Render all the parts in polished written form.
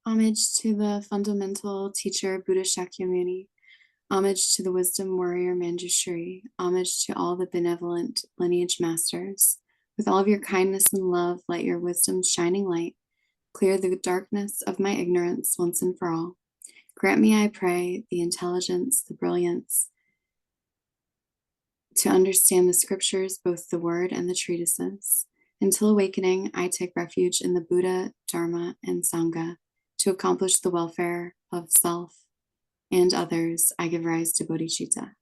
Homage to the fundamental teacher Buddha Shakyamuni. Homage to the wisdom warrior Manjushri. Homage to all the benevolent lineage masters. With all of your kindness and love, let your wisdom's shining light clear the darkness of my ignorance once and for all. Grant me, I pray, the intelligence, the brilliance to understand the scriptures, both the word and the treatises. Until awakening, I take refuge in the Buddha, Dharma, and Sangha. To accomplish the welfare of self and others, I give rise to bodhicitta.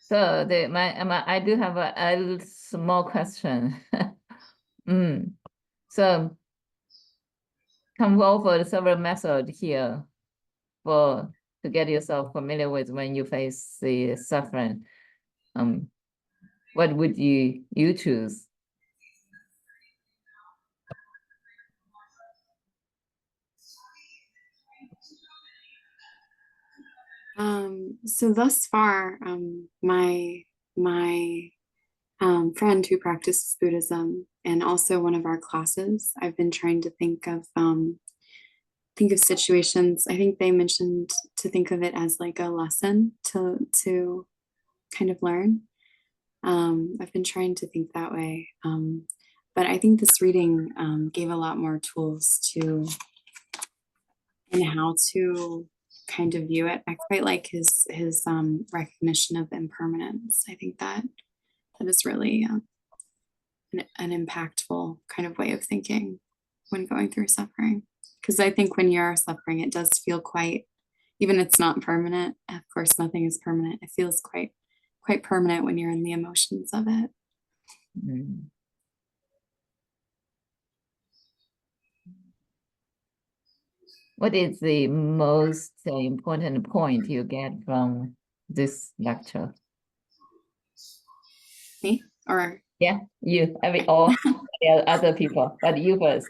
So I do have a small question. So come over several methods here for to get yourself familiar with when you face the suffering. What would you choose? So thus far, my friend who practices Buddhism and also one of our classes, I've been trying to think of situations. I think they mentioned to think of it as like a lesson to kind of learn. I've been trying to think that way. But I think this reading gave a lot more tools to and how to kind of view it. I quite like his recognition of impermanence. I think that is really an impactful kind of way of thinking when going through suffering. Because I think when you're suffering, it does feel quite, even it's not permanent. Of course, nothing is permanent. It feels quite permanent when you're in the emotions of it. Mm. What is the most important point you get from this lecture? Me or Yeah, you, or other people, but you first.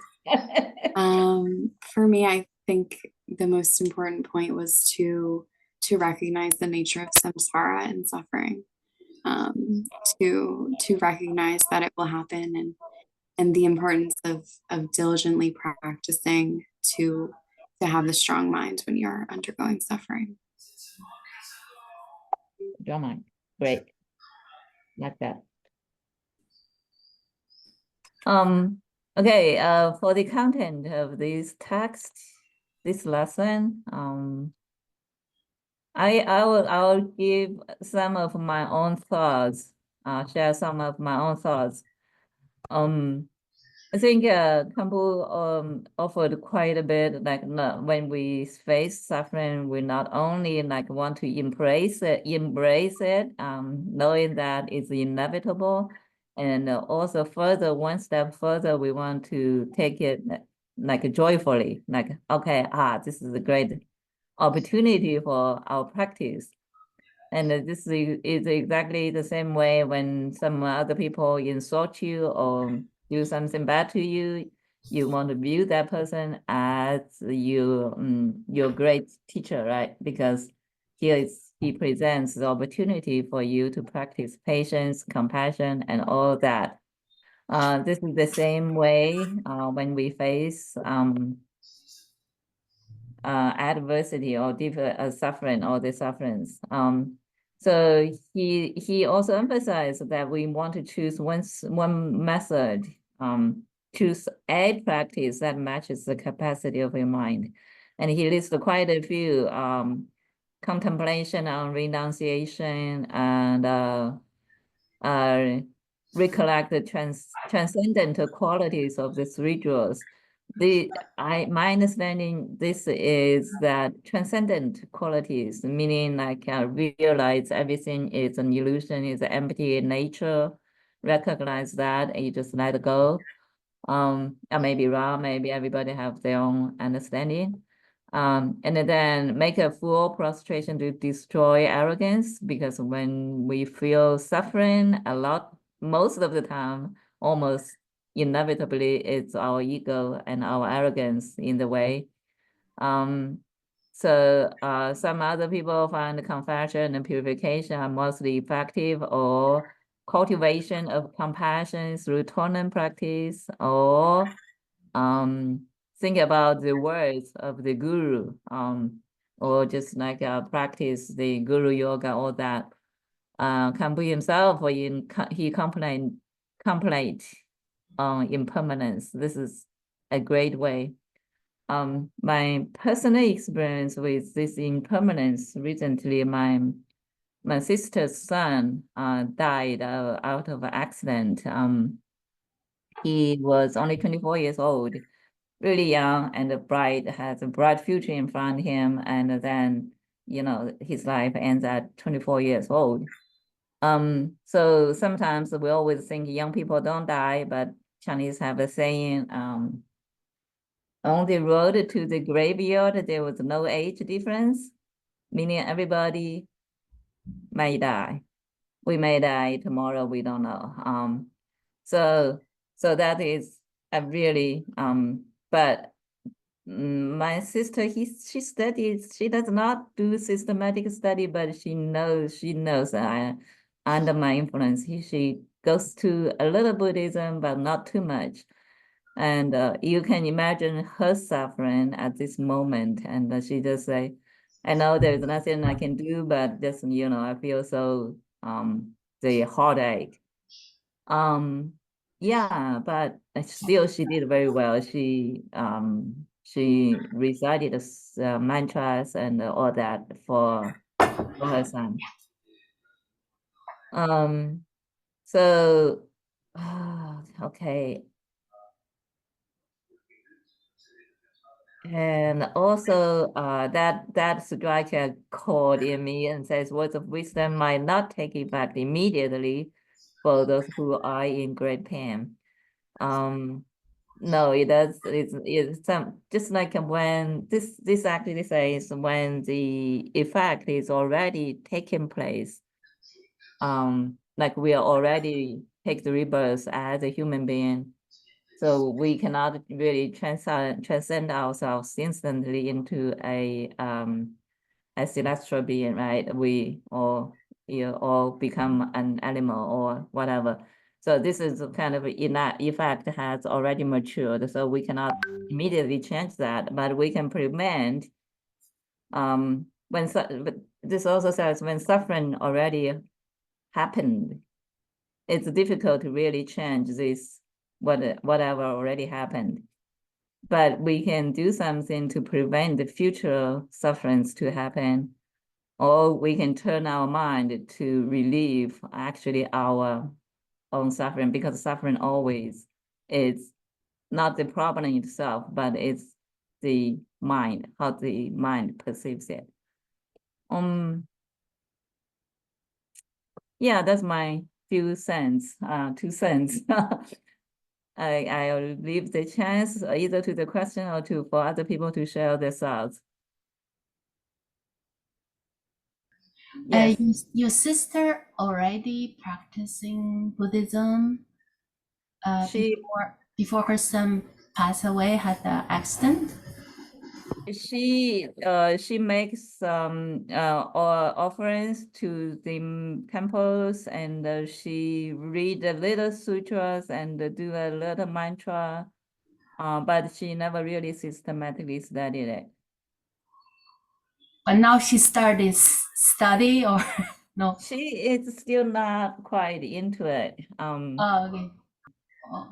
for me, I think the most important point was to recognize the nature of samsara and suffering. To recognize that it will happen and the importance of diligently practicing to have the strong mind when you're undergoing suffering. Drama, great, like that. Okay, for the content of this text, this lesson, I'll give some of my own thoughts, share some of my own thoughts. I think Khenpo offered quite a bit. Like when we face suffering, we not only like want to embrace it, knowing that it's inevitable, and also further one step further, we want to take it like joyfully. Like okay, this is a great opportunity for our practice. And this is exactly the same way when some other people insult you or do something bad to you, you want to view that person as your great teacher, right? Because he presents the opportunity for you to practice patience, compassion, and all that. This is the same way when we face adversity or deep suffering or the sufferings. So he also emphasized that we want to choose one method, choose a practice that matches the capacity of your mind. And he lists quite a few contemplation on renunciation and uh, recollect the transcendental qualities of the three jewels. My understanding this is that transcendent qualities, meaning like realize everything is an illusion, is empty in nature, recognize that and you just let it go. I may be wrong, maybe everybody have their own understanding. And then make a full prostration to destroy arrogance, because when we feel suffering a lot, most of the time, almost inevitably, it's our ego and our arrogance in the way. So some other people find compassion and purification are mostly effective, or cultivation of compassion through tolerant practice, or think about the words of the guru, or just like practice the guru yoga, all that. Khenpo himself, he complained on impermanence. This is a great way. My personal experience with this impermanence recently, my sister's son died out of an accident. He was only 24 years old, really young and bright, has a bright future in front of him. And then, his life ends at 24 years old. So sometimes we always think young people don't die, but Chinese have a saying, on the road to the graveyard, there was no age difference, meaning everybody may die. We may die tomorrow, we don't know. So that is a really, but my sister, she studies, she does not do systematic study, but she knows under my influence, she goes to a little Buddhism, but not too much. And you can imagine her suffering at this moment. And she just say, I know there's nothing I can do, but just, I feel so, the heartache. Yeah, but still she did very well. She recited mantras and all that for her son. So okay. And also that striker called in me and says words of wisdom might not take effect immediately for those who are in great pain. No, it does. It's some just like when this actually says when the effect is already taking place. Like we are already take the rebirth as a human being, so we cannot really transcend ourselves instantly into a celestial being, right? We or become an animal or whatever. So this is kind of in that effect has already matured. So we cannot immediately change that, but we can prevent but this also says when suffering already happened, it's difficult to really change this whatever already happened. But we can do something to prevent the future sufferings to happen, or we can turn our mind to relieve actually our own suffering, because suffering always is not the problem itself, but it's the mind, how the mind perceives it. Yeah, that's my few cents, 2 cents. I'll leave the chance either to the question or for other people to share their thoughts. Yes. Your sister already practicing Buddhism She before her son passed away, had the accident. she makes offerings to the temples, and she read the little sutras and do a little mantra, but she never really systematically studied it. But now she started study or no? She is still not quite into it. Oh, okay. Oh.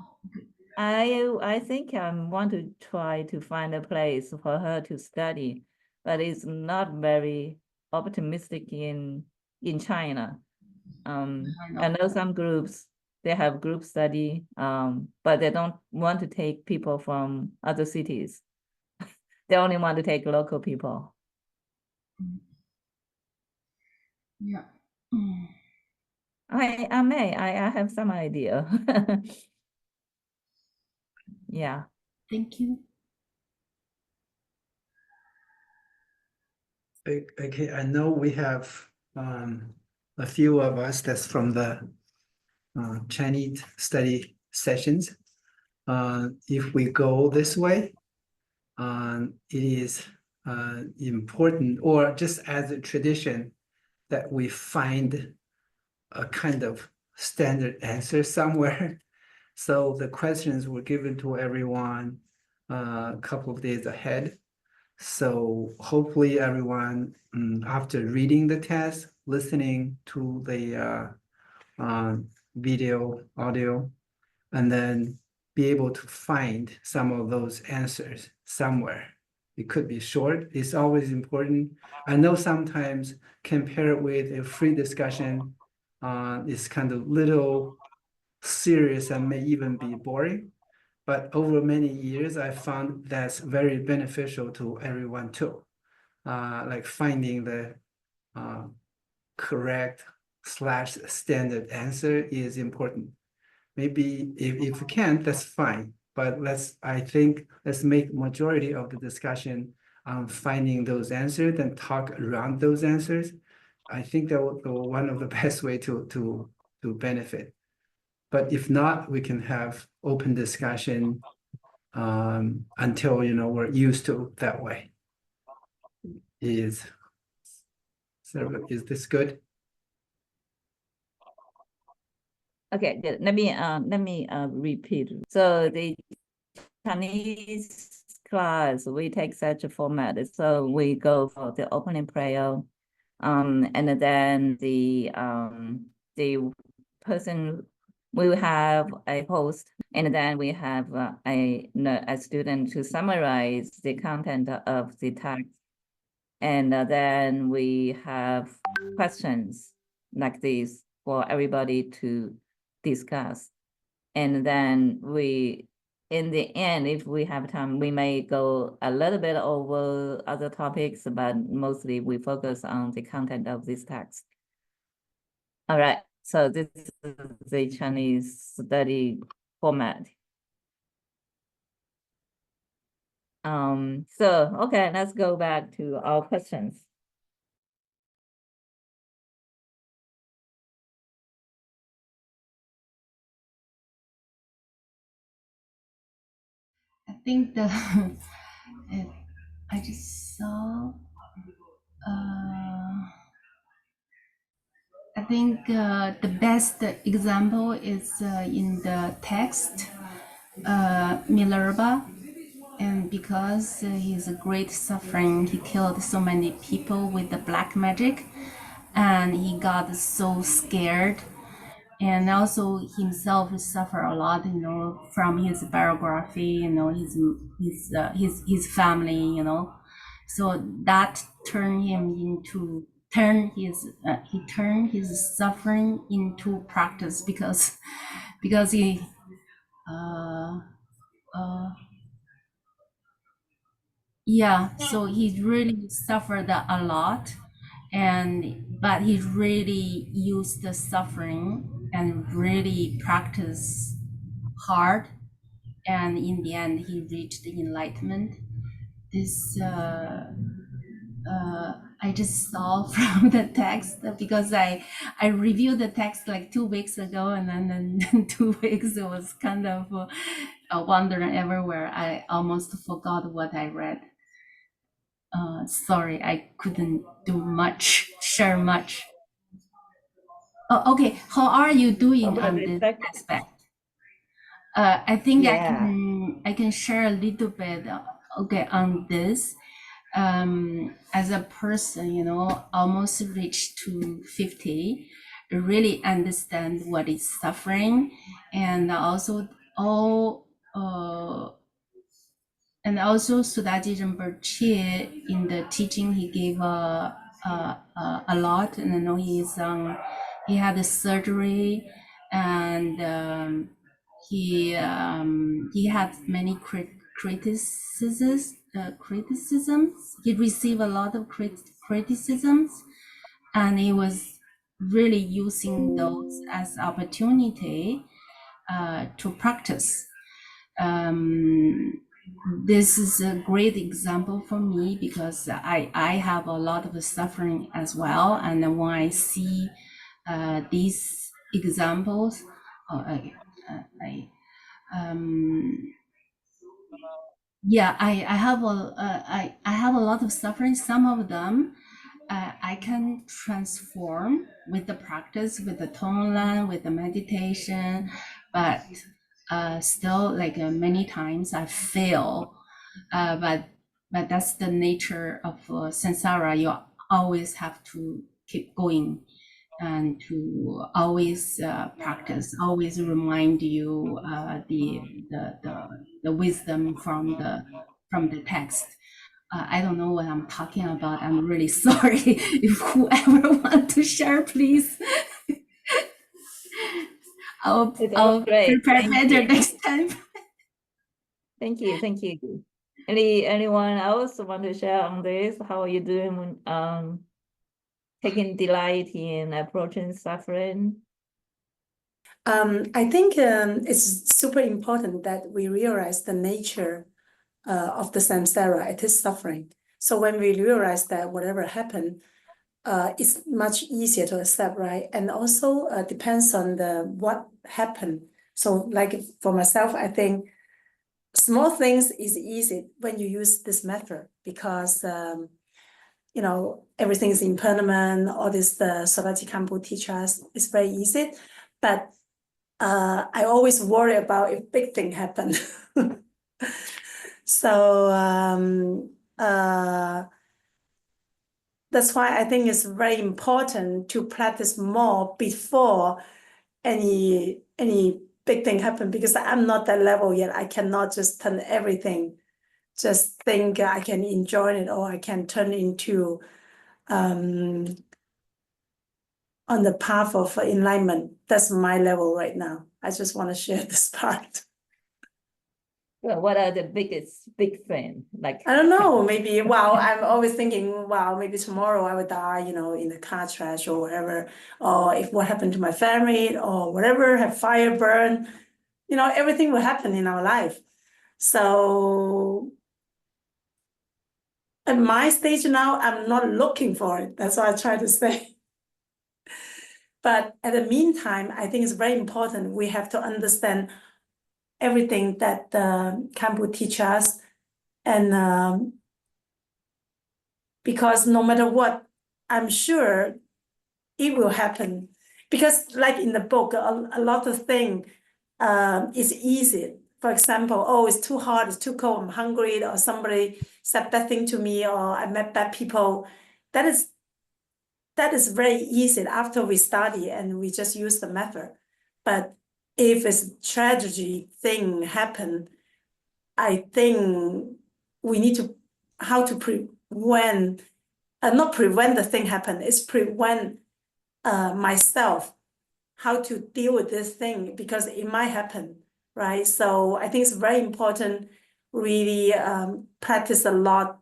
I think I want to try to find a place for her to study, but it's not very optimistic in China. I know some groups, they have group study, but they don't want to take people from other cities. They only want to take local people. Yeah. I have some idea. Yeah. Thank you. Okay, I know we have a few of us that's from the Chinese study sessions. If we go this way, it is important, or just as a tradition, that we find a kind of standard answer somewhere. So the questions were given to everyone a couple of days ahead. So hopefully everyone, after reading the test, listening to the video, audio, and then be able to find some of those answers somewhere. It could be short. It's always important. I know sometimes compare it with a free discussion, it's kind of little serious and may even be boring. But over many years, I found that's very beneficial to everyone too. Like finding the correct / standard answer is important. Maybe if you can't, that's fine. But I think let's make majority of the discussion on finding those answers and talk around those answers. I think that will go one of the best way to benefit. But if not, we can have open discussion until we're used to that way. Is this good? Okay, good. Let me repeat. So the Chinese class, we take such a format. So we go for the opening prayer, and then the person will have a host, and then we have a student to summarize the content of the text, and then we have questions like this for everybody to discuss. And then in the end, if we have time, we may go a little bit over other topics, but mostly we focus on the content of this text. All right, so this is the Chinese study format. So, okay, let's go back to our questions. I think I just saw. I think the best example is in the text, Minerva, and because he's a great suffering, he killed so many people with the black magic, and he got so scared, and also himself suffer a lot, from his biography, his family, so that turned him into he turned his suffering into practice because he uh, uh, yeah, so he really suffered a lot, but he really used the suffering and really practiced hard, and in the end he reached the enlightenment. This I just saw from the text because I reviewed the text like 2 weeks ago, and then 2 weeks it was kind of wandering everywhere. I almost forgot what I read. Sorry, I couldn't share much. Oh, okay. How are you doing About on the this second, aspect? I think yeah. I can share a little bit, okay, on this. As a person, almost reached to 50, really understand what is suffering, and also all and also Sudaji Rinpoche in the teaching he gave a lot, and I know he had a surgery, and he had many criticisms. He received a lot of criticisms, and he was really using those as opportunity to practice. This is a great example for me because I have a lot of suffering as well, and when I see these examples, I have a lot of suffering. Some of them I can transform with the practice, with the tone line, with the meditation, but still, like many times I fail. But that's the nature of samsara. You always have to keep going and to always practice, always remind you the wisdom from the text. I don't know what I'm talking about. I'm really sorry. If whoever want to share, please. It's all I'll great. prepare Thank better you. next time. Thank you. Anyone else want to share on this? How are you doing? taking delight in approaching suffering? I think it's super important that we realize the nature of the samsara. It is suffering. So when we realize that whatever happened, it's much easier to accept, right? And also depends on the what happened. So like for myself, I think small things is easy when you use this method because everything is impermanent. All this the Sodargye Khenpo teach us is very easy, but I always worry about if big thing happen. So that's why I think it's very important to practice more before any big thing happen, because I'm not that level yet. I cannot just turn everything, just think I can enjoy it, or I can turn into on the path of enlightenment. That's my level right now. I just want to share this part. Well, what are the big thing? Like, I don't know, maybe, wow, I'm always thinking, wow, maybe tomorrow I would die, in a car crash or whatever, or if what happened to my family or whatever, have fire burn, everything will happen in our life. So at my stage now, I'm not looking for it. That's what I try to say. But at the meantime, I think it's very important. We have to understand everything that the Khenpo teach us. And because no matter what, I'm sure it will happen. Because like in the book, a lot of things is easy. For example, oh, it's too hot, it's too cold, I'm hungry, or somebody said bad thing to me, or I met bad people. That is very easy after we study and we just use the method. But if it's tragedy thing happen, I think we need to how to prevent, not prevent the thing happen, it's prevent myself how to deal with this thing, because it might happen, right? So I think it's very important, really practice a lot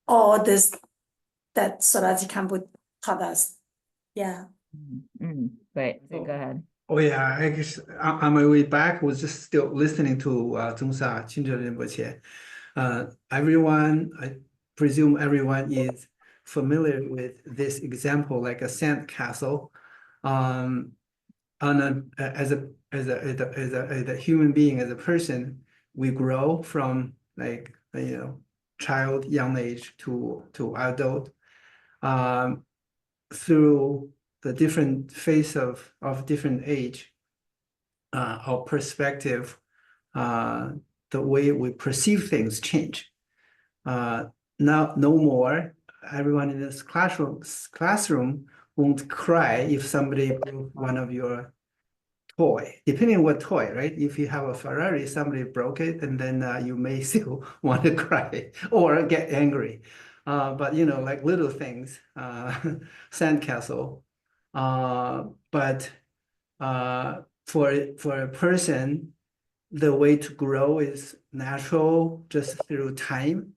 all this that Sodargye Khenpo taught us. Yeah. Great. So go ahead. Oh yeah, I guess on my way back was just still listening to Zongsa Chinzhe Rinpoche. I presume everyone is familiar with this example, like a sand castle. As a human being, as a person, we grow from like child, young age to adult, through the different phase of different age, our perspective, the way we perceive things change. Now, no more. Everyone in this classroom won't cry if somebody broke one of your toy, depending on what toy, right? If you have a Ferrari, somebody broke it, and then you may still want to cry or get angry. But like little things, sandcastle. But for a person, the way to grow is natural, just through time.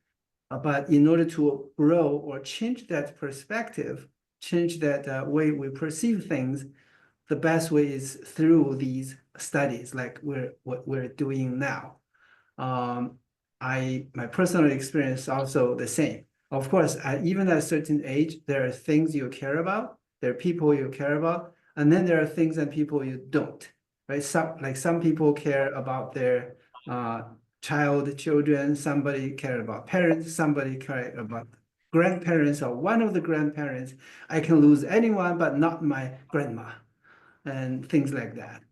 But in order to grow or change that perspective, change that way we perceive things, the best way is through these studies, like what we're doing now. My personal experience also the same. Of course, even at a certain age, there are things you care about, there are people you care about, and then there are things and people you don't, right? Some people care about their children, somebody care about parents, somebody care about grandparents or one of the grandparents. I can lose anyone, but not my grandma, and things like that.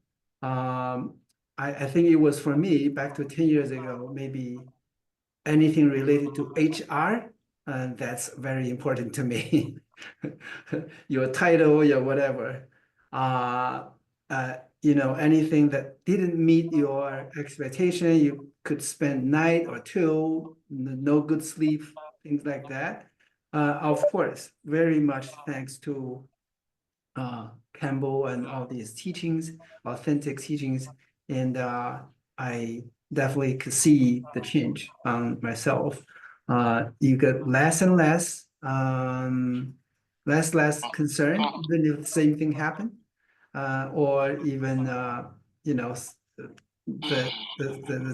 I think it was for me back to 10 years ago, maybe anything related to HR, and that's very important to me. Your title, your whatever. Anything that didn't meet your expectation, you could spend night or two, no good sleep, things like that. Of course, very much thanks to Khenpo and all these teachings, authentic teachings, and I definitely could see the change on myself. You get less and less less concerned, even if the same thing happened, or even the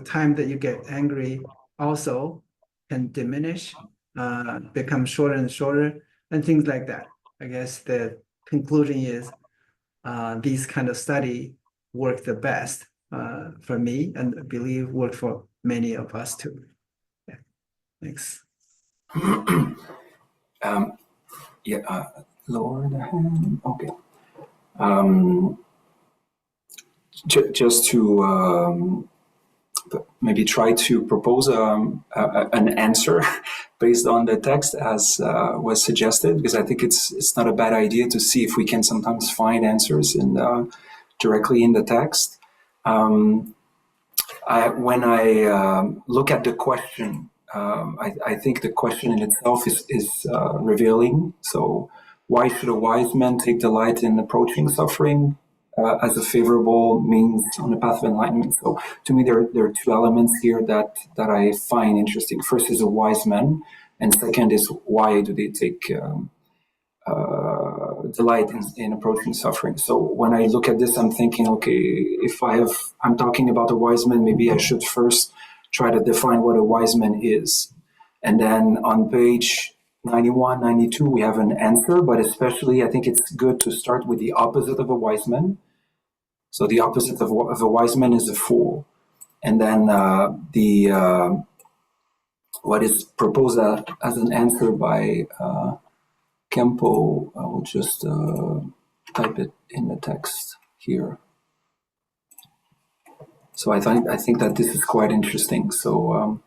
time that you get angry also can diminish, become shorter and shorter, and things like that. I guess the conclusion is these kind of study work the best for me, and I believe work for many of us too. Yeah. Thanks. Lower the hand. Okay. Just to maybe try to propose an answer based on the text as was suggested, because I think it's not a bad idea to see if we can sometimes find answers directly in the text. When I look at the question, I think the question in itself is revealing. So, why should a wise man take delight in approaching suffering as a favorable means on the path of enlightenment? So, to me, there are two elements here that I find interesting. First is a wise man, and second is why do they take delight in approaching suffering. So when I look at this, I'm thinking, okay, if I'm talking about a wise man, maybe I should first try to define what a wise man is. And then on page 91, 92, we have an answer, but especially I think it's good to start with the opposite of a wise man. So the opposite of a wise man is a fool. And then what is proposed as an answer by Khenpo, I will just type it in the text here. So I think that this is quite interesting. So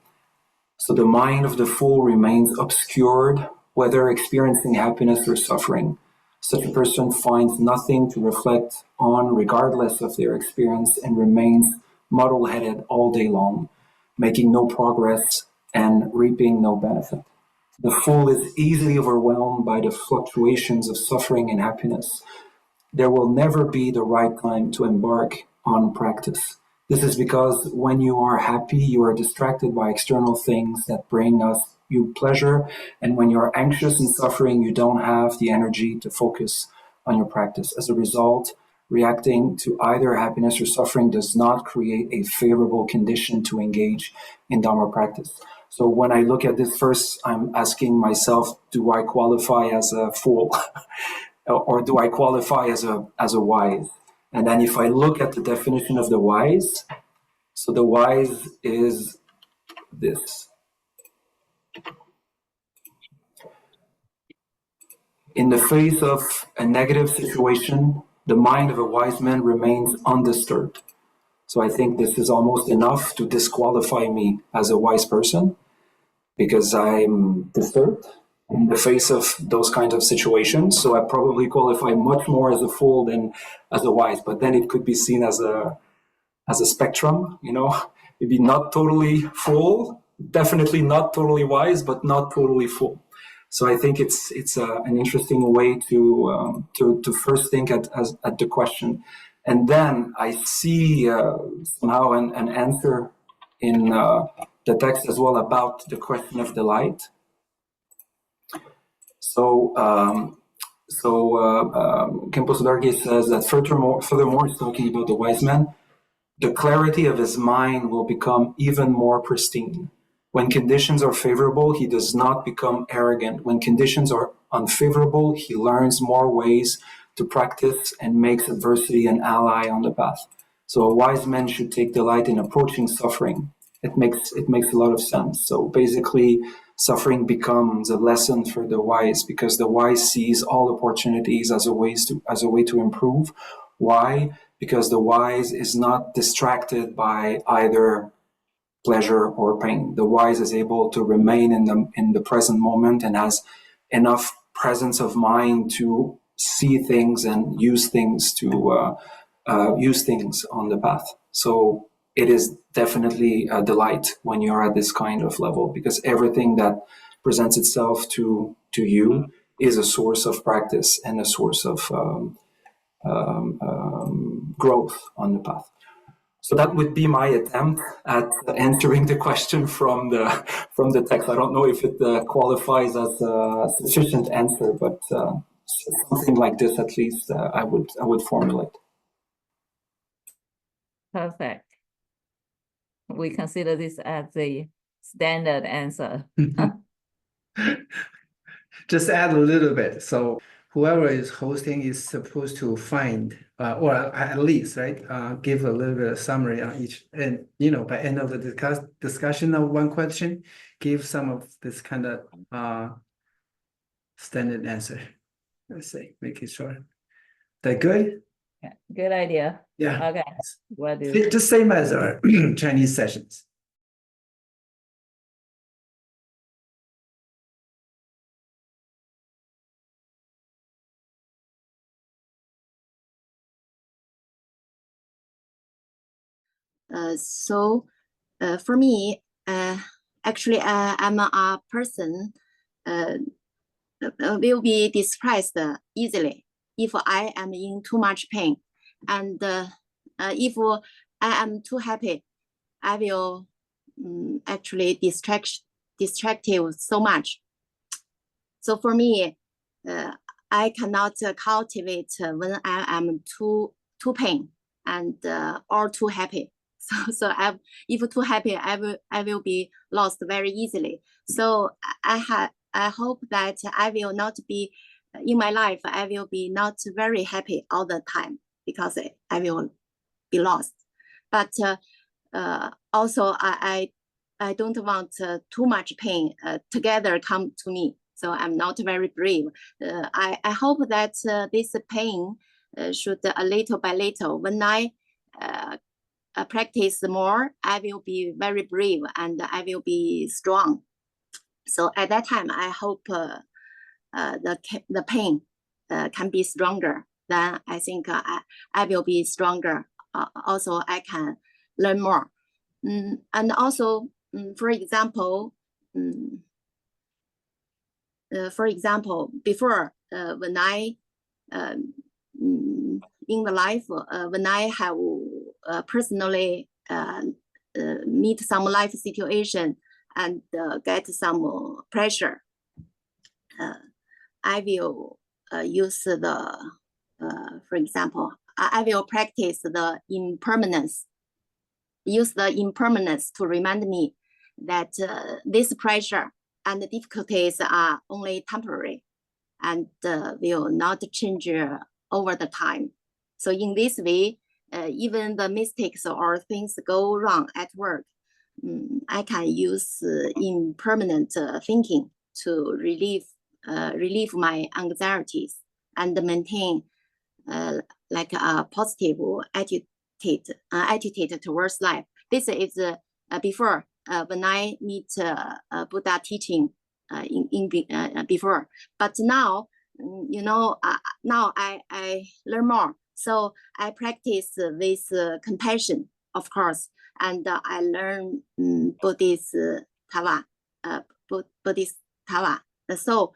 the mind of the fool remains obscured, whether experiencing happiness or suffering. Such a person finds nothing to reflect on regardless of their experience and remains muddle-headed all day long, making no progress and reaping no benefit. The fool is easily overwhelmed by the fluctuations of suffering and happiness. There will never be the right time to embark on practice. This is because when you are happy, you are distracted by external things that bring you pleasure. And when you're anxious and suffering, you don't have the energy to focus on your practice. As a result, reacting to either happiness or suffering does not create a favorable condition to engage in Dharma practice. So when I look at this first, I'm asking myself, do I qualify as a fool or do I qualify as a wise? And then if I look at the definition of the wise, so the wise is this. In the face of a negative situation, the mind of a wise man remains undisturbed. So I think this is almost enough to disqualify me as a wise person, because I'm disturbed in the face of those kinds of situations. So I probably qualify much more as a fool than as a wise. But then it could be seen as a spectrum, maybe not totally fool, definitely not totally wise, but not totally fool. So I think it's an interesting way to first think at the question, and then I see somehow an answer in the text as well about the question of delight. So Khenpo Sodargye says that furthermore, he's talking about the wise man. The clarity of his mind will become even more pristine. When conditions are favorable, he does not become arrogant. When conditions are unfavorable, he learns more ways to practice and makes adversity an ally on the path. So a wise man should take delight in approaching suffering. It makes a lot of sense. So basically, suffering becomes a lesson for the wise, because the wise sees all opportunities as a way to improve. Why? Because the wise is not distracted by either pleasure or pain. The wise is able to remain in the present moment and has enough presence of mind to see things and use things on the path. So it is definitely a delight when you're at this kind of level, because everything that presents itself to you is a source of practice and a source of growth on the path. So that would be my attempt at answering the question from the text. I don't know if it qualifies as a sufficient answer, but something like this at least I would formulate. Perfect. We consider this as the standard answer. Just add a little bit. So whoever is hosting is supposed to find, or at least, right, give a little bit of summary on each, and by end of the discussion of one question, give some of this kind of standard answer. Let's say, make it short. That good? Yeah, good idea. Yeah. Okay. What do Just same as our Chinese sessions. So for me, actually, I'm a person will be distressed easily if I am in too much pain. And if I am too happy, I will actually distracted so much. So for me, I cannot cultivate when I am too pain and or too happy. So if too happy, I will be lost very easily. So I hope that I will not be in my life. I will be not very happy all the time because I will be lost. But also I don't want too much pain together come to me. So I'm not very brave. I hope that this pain should little by little. When I practice more, I will be very brave and I will be strong. So at that time, I hope the pain can be stronger. Then I think I will be stronger. Also, I can learn more. And also, for example, before when I in the life when I have personally meet some life situation and get some pressure, I will use the for example, I will practice the impermanence. Use the impermanence to remind me that this pressure and the difficulties are only temporary and will not change over the time. So in this way, even the mistakes or things go wrong at work, I can use impermanent thinking to relieve my anxieties and maintain like a positive attitude towards life. This is before when I meet Buddha teaching before. But now, now I learn more. So I practice this compassion, of course, and I learn Buddhist Tava. So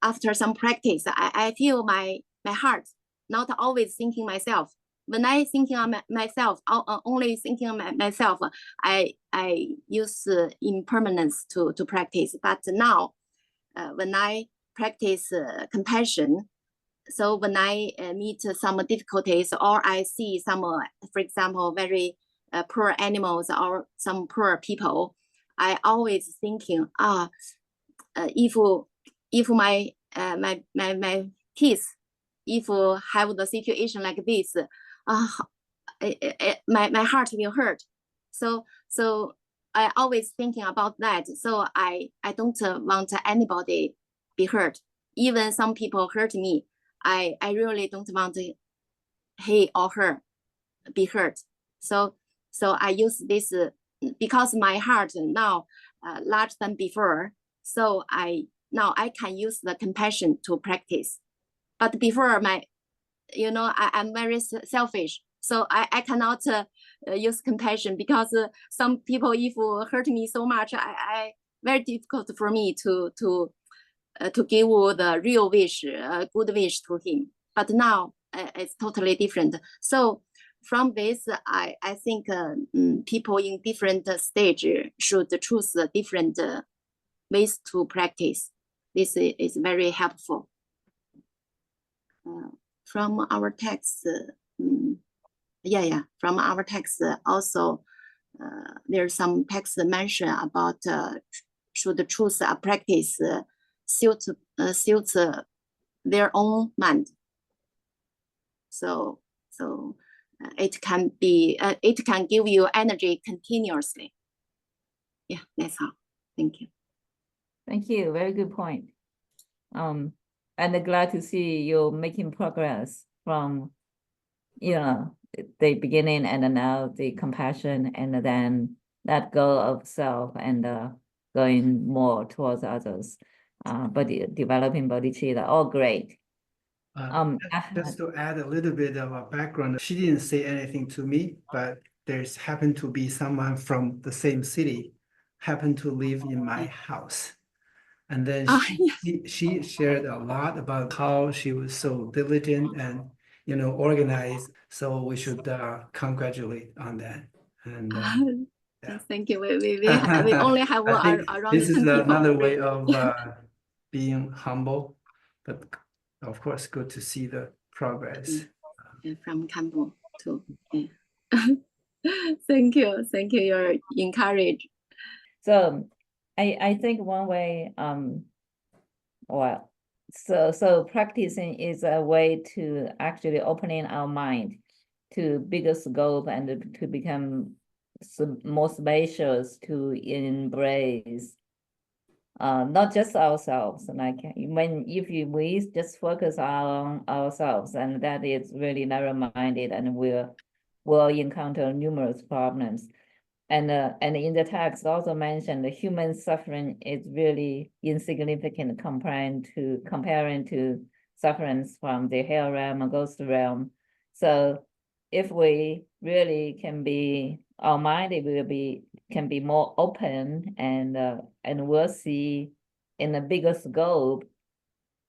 after some practice, I feel my heart not always thinking myself. When I thinking on myself, only thinking on myself, I use impermanence to practice. But now, when I practice compassion, so when I meet some difficulties or I see some, for example, very poor animals or some poor people, I always thinking, if my kids, if have the situation like this, my heart will hurt. So I always thinking about that. So I don't want anybody be hurt. Even some people hurt me, I really don't want he or her be hurt. So I use this because my heart now larger than before. So now I can use the compassion to practice. But before I'm very selfish. So I cannot use compassion because some people, if hurt me so much, I very difficult for me to give the real wish, good wish to him. But now it's totally different. So from this, I think people in different stage should choose different ways to practice. This is very helpful. From our text, from our text also, there's some text mention about should choose a practice suits their own mind. So it can give you energy continuously. Yeah, that's all. Thank you. Thank you. Very good point. And glad to see you making progress from, the beginning and now the compassion and then that goal of self and going more towards others, but developing bodhicitta. All great. Just to add a little bit of a background, she didn't say anything to me, but there's happened to be someone from the same city happened to live in my house. And then she shared a lot about how she was so diligent and organized. So we should congratulate on that. And yeah. Thank you. We only have around this is 10 people. another way of being humble, but of course, good to see the progress. From Khenpo too. Yeah. Thank you. You're encouraged. So I think one way, so practicing is a way to actually opening our mind to bigger scope and to become more spacious, to embrace not just ourselves. Like if we just focus on ourselves, and that is really narrow-minded, and we'll encounter numerous problems. And in the text also mentioned the human suffering is really insignificant comparing to sufferings from the hell realm or ghost realm. So if we really our mind can be more open and we'll see in a bigger scope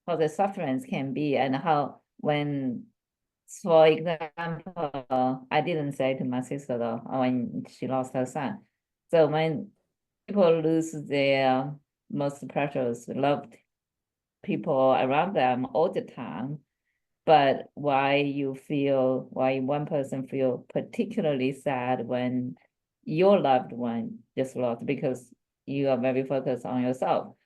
how the sufferings can be and how for example, I didn't say to my sister though, when she lost her son. So when people lose their most precious, loved people around them all the time, but why one person feel particularly sad when your loved one just lost, because you are very focused on yourself.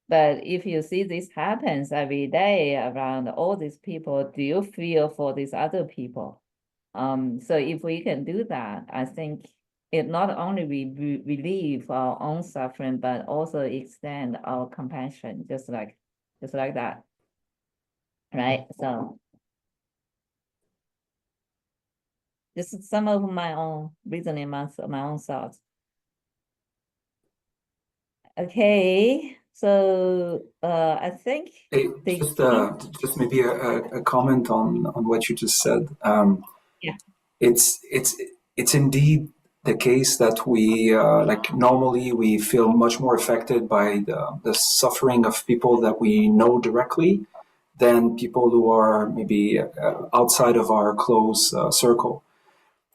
But if you see this happens every day around all these people, do you feel for these other people? So if we can do that, I think it not only relieve our own suffering, but also extend our compassion, just like that, right? So this is some of my own reasoning, my own thoughts. Okay. So I think just maybe a comment on what you just said. Yeah, it's indeed the case that we like normally we feel much more affected by the suffering of people that we know directly than people who are maybe outside of our close circle.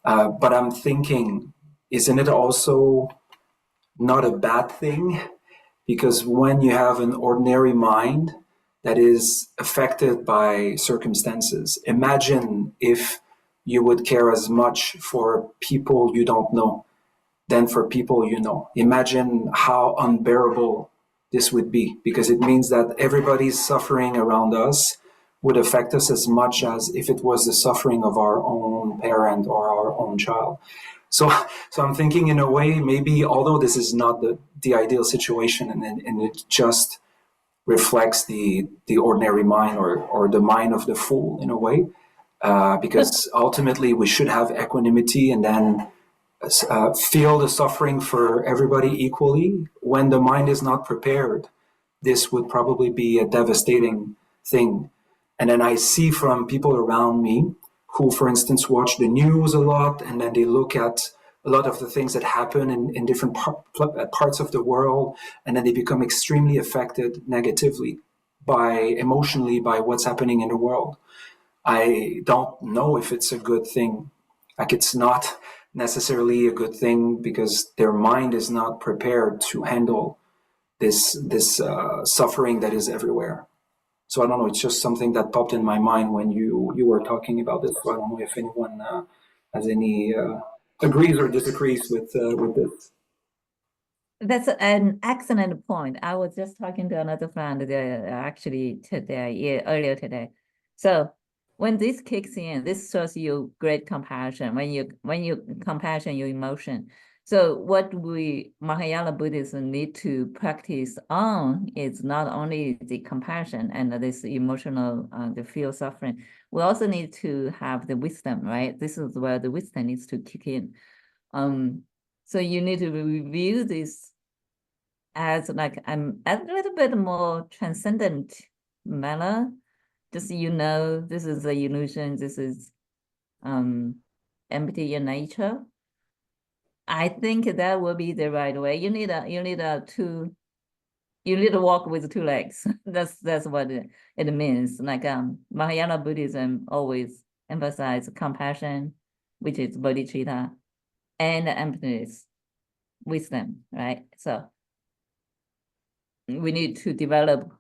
But I'm thinking, isn't it also not a bad thing? Because when you have an ordinary mind that is affected by circumstances, imagine if you would care as much for people you don't know than for people you know. Imagine how unbearable this would be, because it means that everybody's suffering around us would affect us as much as if it was the suffering of our own parent or our own child. So I'm thinking, in a way, maybe although this is not the ideal situation, and it just reflects the ordinary mind or the mind of the fool in a way, because ultimately we should have equanimity and then feel the suffering for everybody equally. When the mind is not prepared, this would probably be a devastating thing. And then I see from people around me who, for instance, watch the news a lot, and then they look at a lot of the things that happen in different parts of the world, and then they become extremely affected negatively emotionally by what's happening in the world. I don't know if it's a good thing. Like, it's not necessarily a good thing because their mind is not prepared to handle this suffering that is everywhere. So I don't know. It's just something that popped in my mind when you were talking about this. So I don't know if anyone has any agrees or disagrees with this. That's an excellent point. I was just talking to another friend actually today, earlier today. So when this kicks in, this shows you great compassion. When you compassion, your emotion. So what we Mahayana Buddhism need to practice on is not only the compassion and this emotional, the feel suffering. We also need to have the wisdom, right? This is where the wisdom needs to kick in. So you need to review this as like a little bit more transcendent manner. Just this is the illusion. This is empty in nature. I think that will be the right way. You need to walk with two legs. That's what it means. Like Mahayana Buddhism always emphasize compassion, which is bodhicitta, and emptiness, wisdom, right? So we need to develop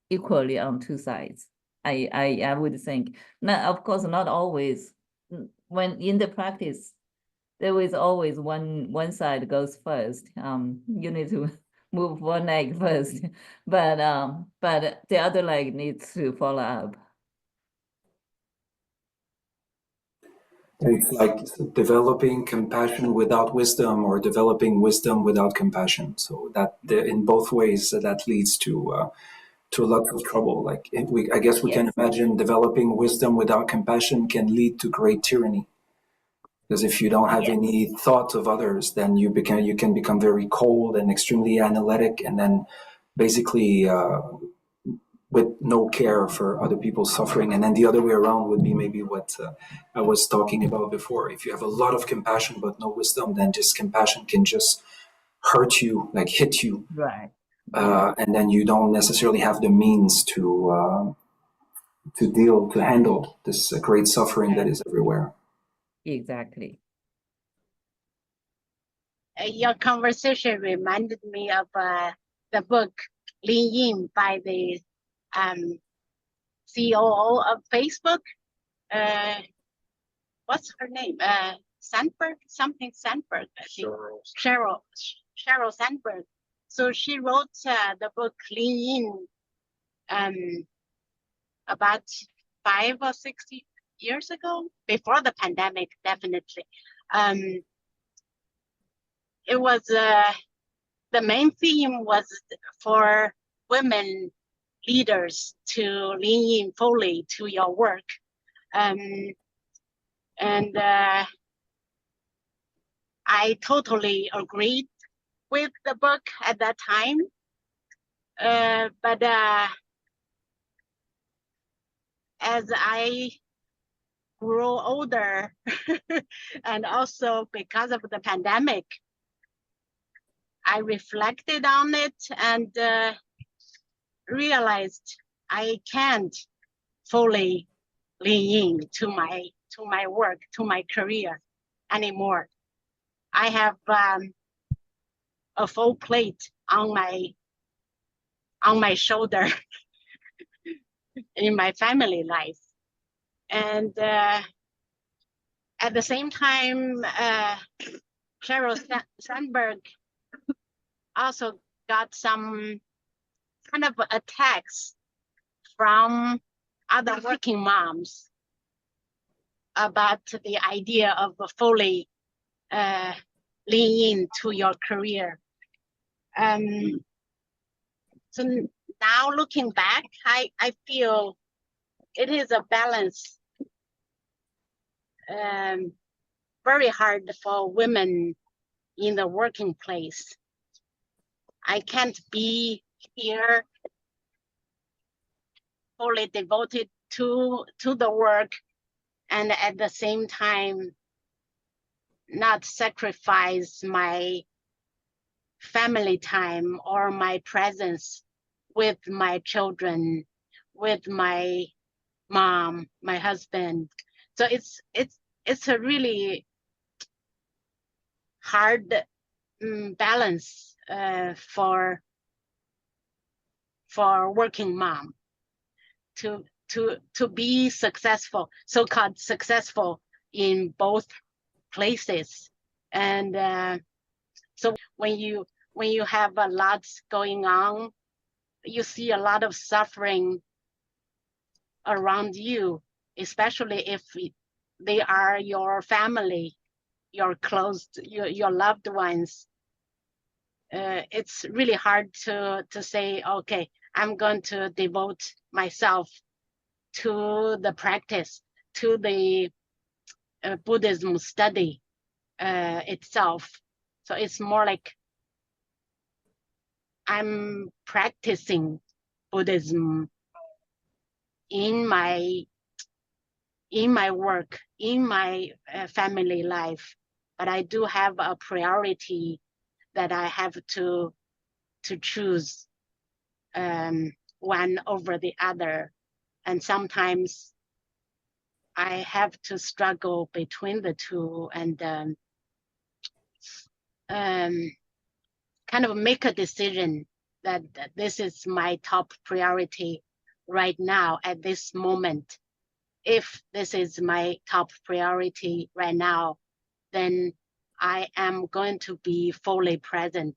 equally on two sides. I would think. Not, of course, not always. When in the practice, there is always one side goes first. You need to move one leg first, but the other leg needs to follow up. It's like developing compassion without wisdom, or developing wisdom without compassion. So that in both ways, that leads to a lot of trouble. Like I guess we can imagine developing wisdom without compassion can lead to great tyranny. Because if you don't have any thought of others, then you can become very cold and extremely analytic, and then basically with no care for other people's suffering. And then the other way around would be maybe what I was talking about before. If you have a lot of compassion but no wisdom, then just compassion can just hurt you, like hit you, right? And then you don't necessarily have the means to handle this great suffering that is everywhere. Exactly. Your conversation reminded me of the book Lean In by the COO of Facebook. What's her name? Sandberg, something Sandberg. I think. Sheryl Sandberg. So she wrote the book Lean In about 5 or 6 years ago, before the pandemic, definitely. It was the main theme was for women leaders to lean in fully to your work. And I totally agreed with the book at that time. But as I grew older, and also because of the pandemic, I reflected on it and realized I can't fully lean in to my work, to my career anymore. I have a full plate on my shoulder in my family life, and at the same time, Sheryl Sandberg also got some kind of attacks from other working moms about the idea of fully lean into your career. So now looking back, I feel it is a balance. Very hard for women in the working place. I can't be here fully devoted to the work, and at the same time not sacrifice my family time or my presence with my children, with my mom, my husband. So it's a really hard balance for working mom to be successful, so-called successful in both places. And so when you have a lot going on, you see a lot of suffering around you, especially if they are your family, your close, your loved ones. It's really hard to say, okay, I'm going to devote myself to the practice, to the Buddhism study itself. So it's more like I'm practicing Buddhism in my work, in my family life, but I do have a priority that I have to choose one over the other, and sometimes I have to struggle between the two and kind of make a decision that this is my top priority right now at this moment. If this is my top priority right now, then I am going to be fully present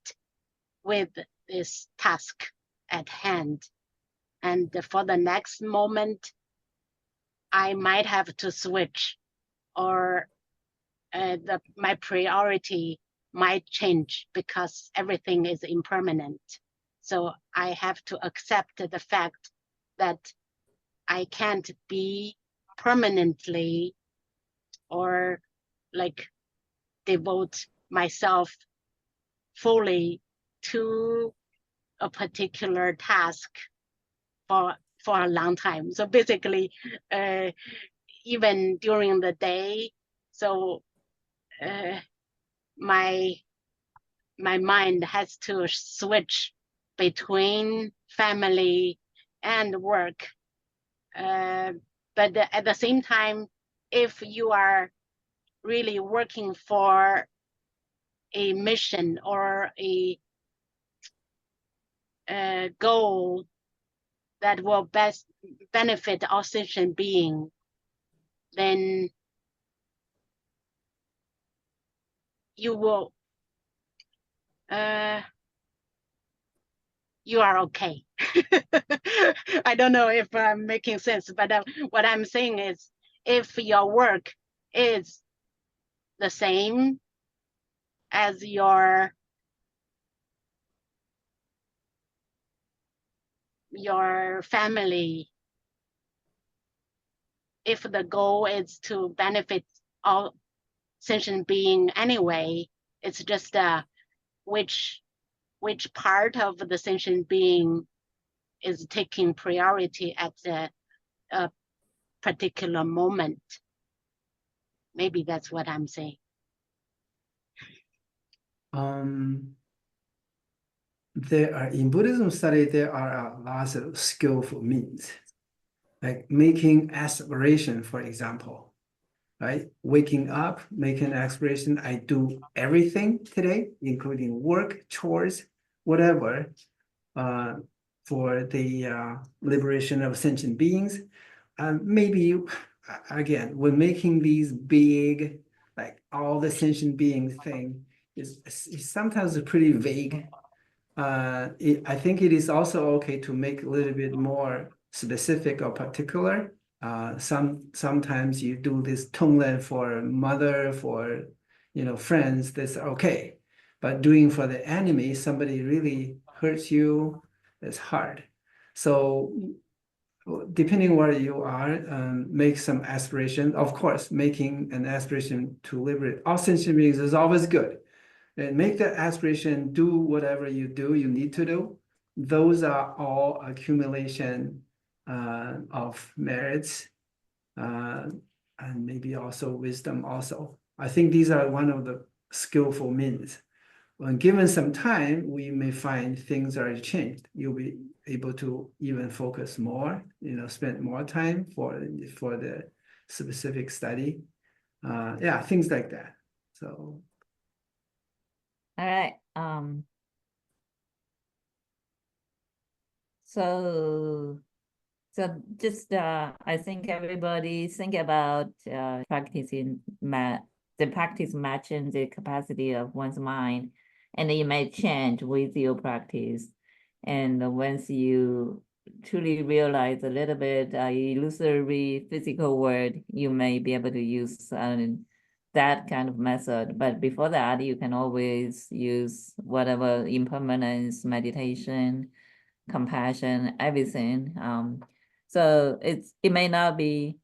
with this task at hand. And for the next moment, I might have to switch, or my priority might change because everything is impermanent. So I have to accept the fact that I can't be permanently or like devote myself fully to a particular task for a long time. So basically, even during the day, so my mind has to switch between family and work. But at the same time, if you are really working for a mission or a goal that will best benefit all sentient being, then you will you are okay. I don't know if I'm making sense, but what I'm saying is, if your work is the same as your family, if the goal is to benefit all sentient being anyway, it's just which part of the sentient being is taking priority at a particular moment. Maybe that's what I'm saying. There are, in Buddhism study, there are lots of skillful means, like making aspiration, for example, right? Waking up, making aspiration, I do everything today, including work, chores, whatever, for the liberation of sentient beings. Maybe you, again, when making these big, like all the sentient beings thing, is sometimes pretty vague. I think it is also okay to make a little bit more specific or particular. Sometimes you do this tonglen for mother, for friends, that's okay. But doing for the enemy, somebody really hurts you, it's hard. So depending where you are, make some aspiration. Of course, making an aspiration to liberate all sentient beings is always good. And make that aspiration, do whatever you do, you need to do. Those are all accumulation of merits, and maybe also wisdom also. I think these are one of the skillful means. when given some time, we may find things are changed. You'll be able to even focus more, spend more time for the specific study. Yeah, things like that. So. All right. So just I think everybody think about practicing the practice matching the capacity of one's mind, and it may change with your practice. And once you truly realize a little bit illusory physical world, you may be able to use that kind of method. But before that, you can always use whatever impermanence, meditation, compassion, everything. So it may not be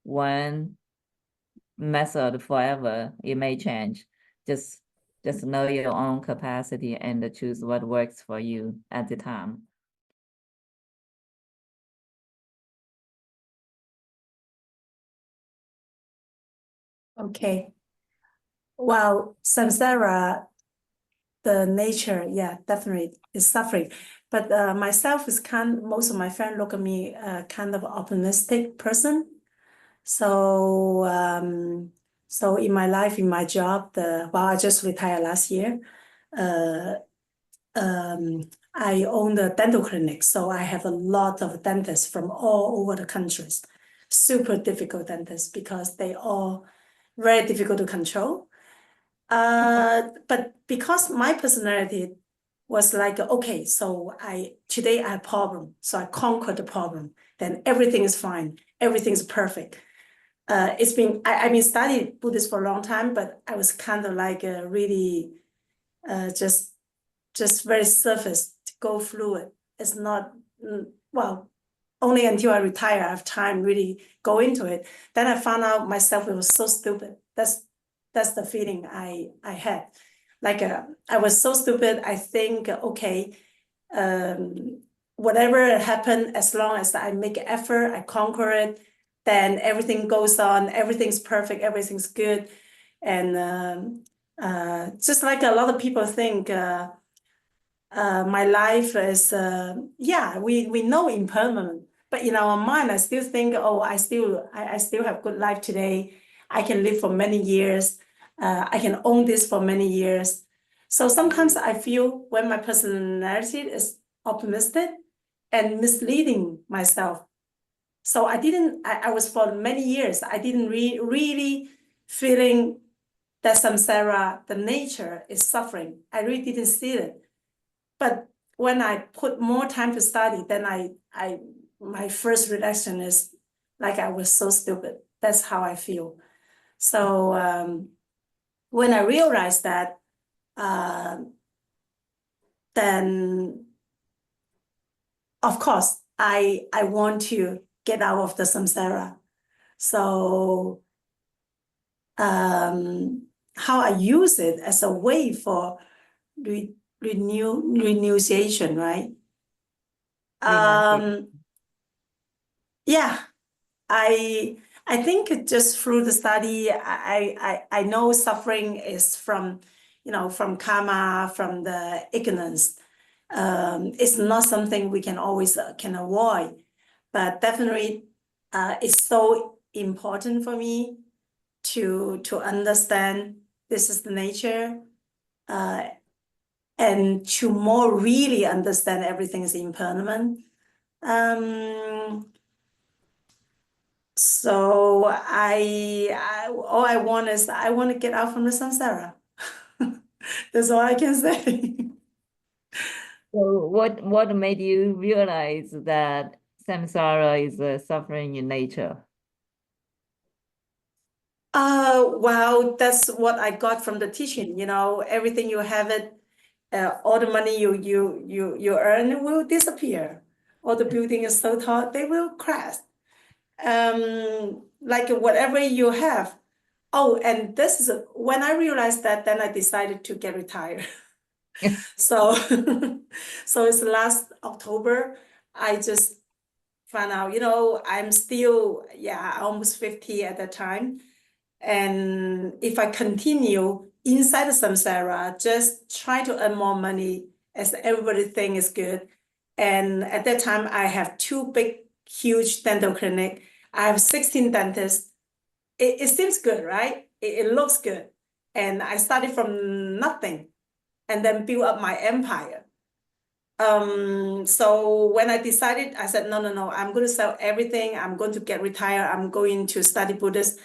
one method forever. It may change. Just know your own capacity and choose what works for you at the time. Okay. Well, samsara, the nature, yeah, definitely is suffering. But myself is most of my friends look at me kind of optimistic person. So so in my life, in my job, I just retired last year. I own the dental clinic, so I have a lot of dentists from all over the countries. Super difficult dentists because they all very difficult to control. But because my personality was like, okay, so today I have a problem, so I conquered the problem. Then everything is fine, everything's perfect. I've been studying Buddhist for a long time, but I was kind of like really just very surface to go through it. It's not well, only until I retire I have time really go into it. Then I found out myself it was so stupid. That's the feeling I had. Like I was so stupid. I think okay, whatever happened, as long as I make effort, I conquer it, then everything goes on. Everything's perfect. Everything's good, and just like a lot of people think. My life is yeah, we know impermanent, but in our mind I still think, oh, I still have good life today. I can live for many years. I can own this for many years. So sometimes I feel when my personality is optimistic and misleading myself. So I was for many years I didn't really feeling that samsara, the nature, is suffering. I really didn't see it. But when I put more time to study, then my first reaction is like I was so stupid. That's how I feel. So when I realized that, then of course I want to get out of the samsara. So how I use it as a way for renunciation, right? Yeah, I think just through the study, I know suffering is from, from karma, from the ignorance. It's not something we can always can avoid, but definitely it's so important for me to understand this is the nature, and to more really understand everything is impermanent. So all I want is I want to get out from the samsara. That's all I can say. So what made you realize that samsara is a suffering in nature? Well, that's what I got from the teaching. Everything you have it, all the money you earn will disappear. All the building is so tall, they will crash. Like whatever you have. Oh, and this is when I realized that, then I decided to get retired. So, so it's last October, I just found out, I'm still, almost 50 at that time. And if I continue inside the samsara, just try to earn more money as everybody think is good. And at that time, I have 2 big, huge dental clinic. I have 16 dentists. It seems good, right? It looks good. And I started from nothing and then build up my empire. So when I decided, I said, no, I'm going to sell everything. I'm going to get retired. I'm going to study Buddhist.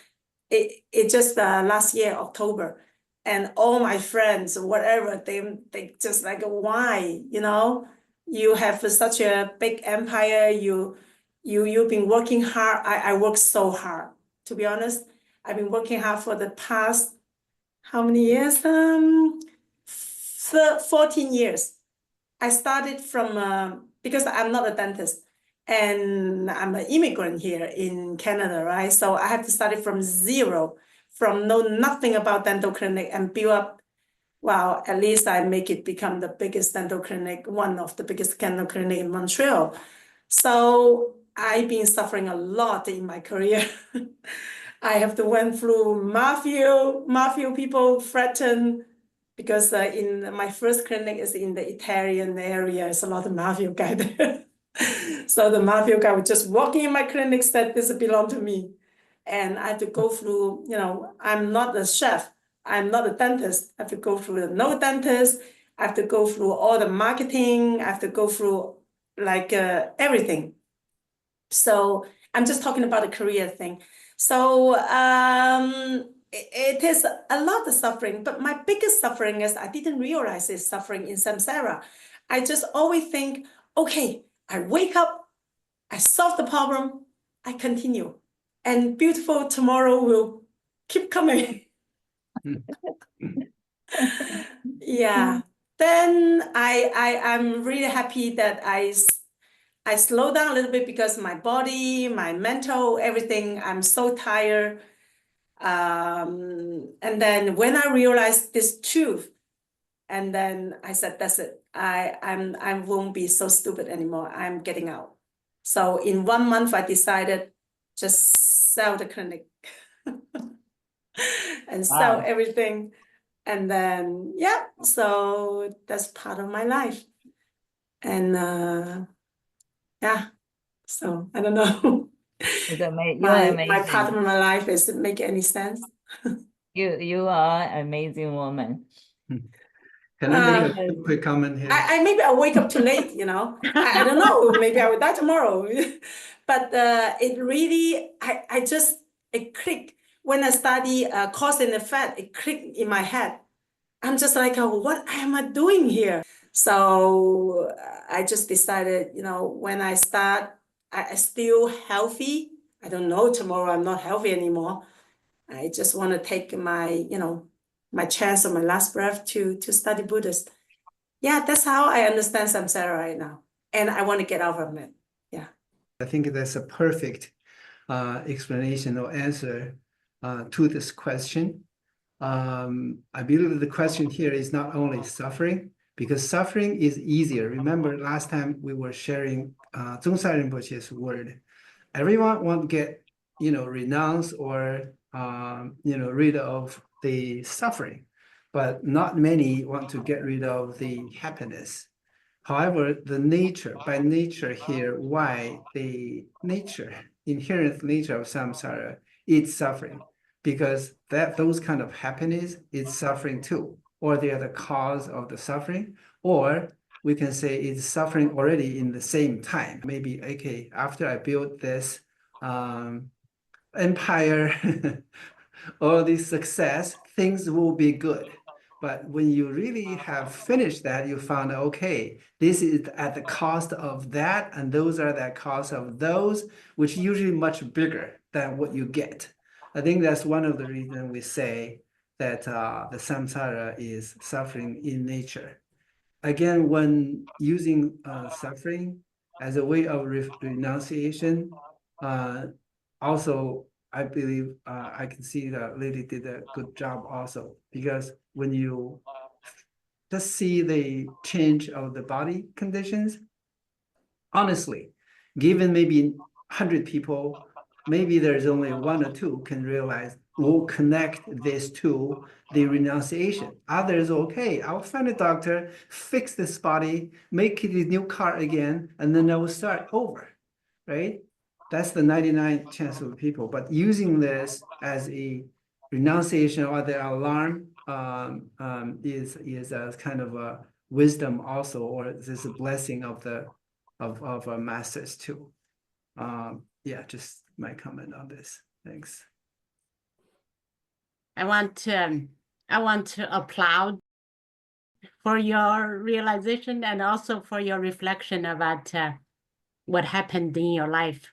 It just last year, October. And all my friends, whatever, they just like, why, you have such a big empire. You've been working hard. I work so hard, to be honest. I've been working hard for the past, how many years? 14 years. I started from, because I'm not a dentist and I'm an immigrant here in Canada, right? So I have to start it from zero, from know nothing about dental clinic and build up. Well, at least I make it become the biggest dental clinic, one of the biggest dental clinic in Montreal. So I've been suffering a lot in my career. I have to went through mafia people threaten, because in my first clinic is in the Italian area. There's a lot of mafia guy there. So the mafia guy would just walk in my clinic, said this belong to me. And I have to go through, I'm not a chef. I'm not a dentist. I have to go through the no dentist. I have to go through all the marketing. I have to go through like everything. So I'm just talking about the career thing. So it is a lot of suffering, but my biggest suffering is I didn't realize it's suffering in samsara. I just always think, okay, I wake up, I solve the problem, I continue, and beautiful tomorrow will keep coming. Yeah. Then I'm really happy that I slow down a little bit because my body, my mental, everything, I'm so tired. And then when I realized this truth, and then I said, that's it. I won't be so stupid anymore. I'm getting out. So in 1 month, I decided just sell the clinic and sell everything. And then, yeah, so that's part of my life. And yeah, so I don't know. It's amazing. You are My amazing. part of my life, does it make any sense? You are an amazing woman. Can I make a quick comment here? Maybe I'll wake up too late, I don't know, maybe I will die tomorrow. But it really, it clicked. When I study cause and effect, it clicked in my head. I'm just like, what am I doing here? So I just decided, when I start, I still healthy. I don't know, tomorrow I'm not healthy anymore. I just want to take my, my chance on my last breath to study Buddhist. Yeah, that's how I understand samsara right now. And I want to get out of it. Yeah. I think that's a perfect explanation or answer to this question. I believe the question here is not only suffering, because suffering is easier. Remember last time we were sharing Zongsa Rinpoche's word. Everyone want to get, renounce or, rid of the suffering, but not many want to get rid of the happiness. However, by nature here, why the inherent nature of samsara is suffering, because those kind of happiness is suffering too, or they are the cause of the suffering, or we can say it's suffering already in the same time. Maybe, okay, after I build this empire, all this success, things will be good. But when you really have finished that, you found, okay, this is at the cost of that, and those are the cost of those, which usually much bigger than what you get. I think that's one of the reasons we say that the samsara is suffering in nature. Again, when using suffering as a way of renunciation, also, I believe I can see that Lily did a good job also, because when you just see the change of the body conditions, honestly, given maybe 100 people, maybe there's only 1 or 2 can realize will connect this to the renunciation. Others, okay, I'll find a doctor, fix this body, make it a new car again, and then I will start over, right? That's the 99 chance of people. But using this as a renunciation or the alarm is a kind of a wisdom also, or this is a blessing of the of our masters too. Yeah, just my comment on this. Thanks. I want to applaud for your realization and also for your reflection about what happened in your life.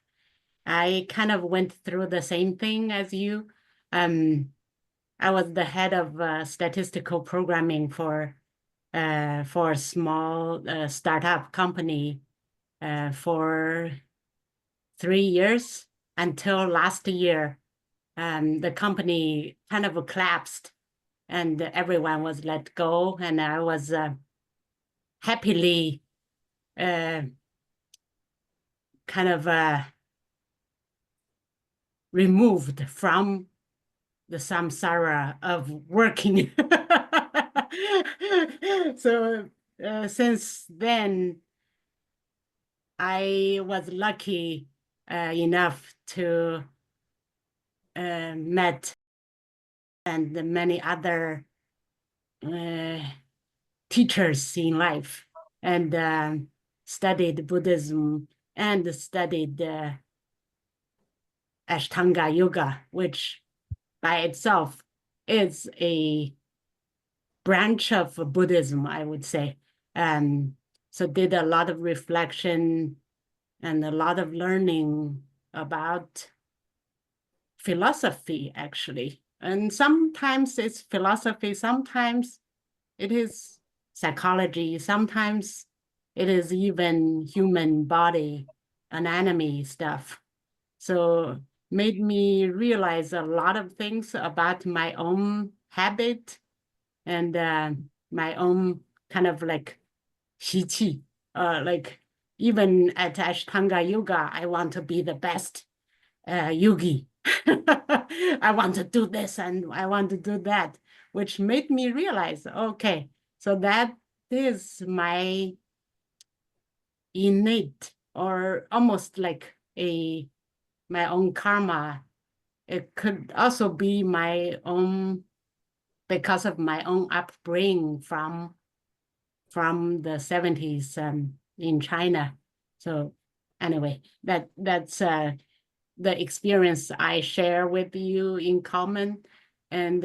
I kind of went through the same thing as you. I was the head of statistical programming for a small startup company for 3 years until last year. The company kind of collapsed and everyone was let go, and I was happily kind of removed from the samsara of working. So since then, I was lucky enough to met and many other teachers in life, and studied Buddhism and studied Ashtanga Yoga, which by itself is a branch of Buddhism, I would say. So did a lot of reflection and a lot of learning about philosophy, actually. And sometimes it's philosophy, sometimes it is psychology, sometimes it is even human body, anatomy stuff. So made me realize a lot of things about my own habit and my own kind of like 习气. Like even at Ashtanga Yoga, I want to be the best yogi. I want to do this and I want to do that, which made me realize, okay, so that is my innate or almost like my own karma. It could also be my own, because of my own upbringing from the 70s in China. So anyway, that's the experience I share with you in common. And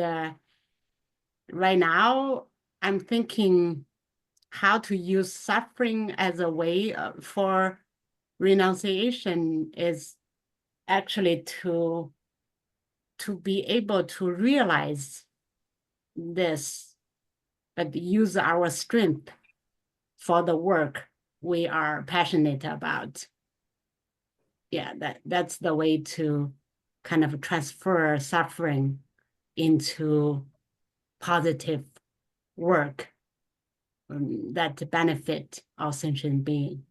right now, I'm thinking how to use suffering as a way for renunciation is actually to be able to realize this, but use our strength for the work we are passionate about. Yeah, that's the way to kind of transfer suffering into positive work that benefit our sentient being.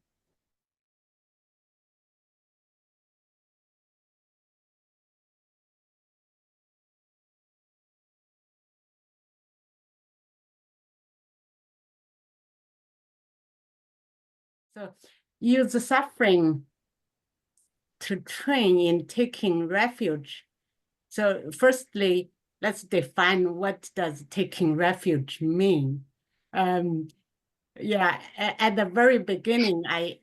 So use the suffering to train in taking refuge. So firstly, let's define what does taking refuge mean. Yeah, at the very beginning, I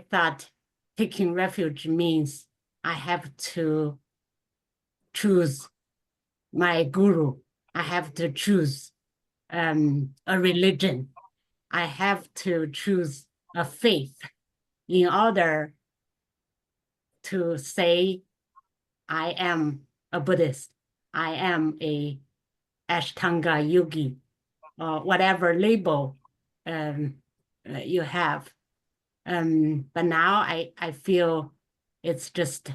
thought taking refuge means I have to choose my guru. I have to choose a religion. I have to choose a faith in order to say I am a Buddhist, I am a Ashtanga yogi, or whatever label you have. But now I feel it's just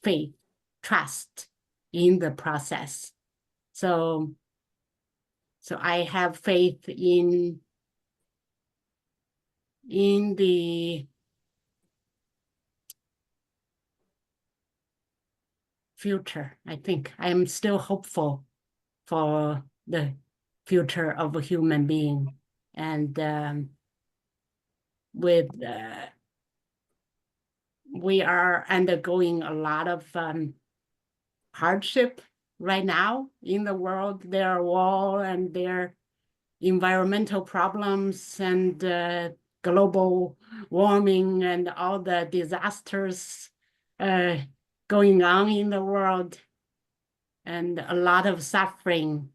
faith, trust in the process. So I have faith in the future. I think I am still hopeful for the future of a human being. And we are undergoing a lot of hardship right now in the world. There are war and there are environmental problems and global warming and all the disasters going on in the world, and a lot of suffering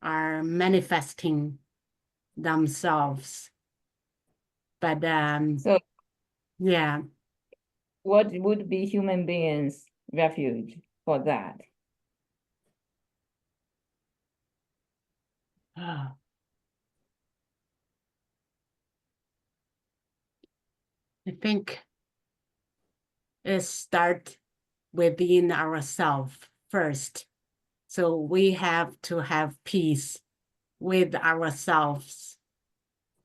are manifesting themselves. But So yeah, what would be human beings' refuge for that? I think it starts within ourselves first. So we have to have peace with ourselves.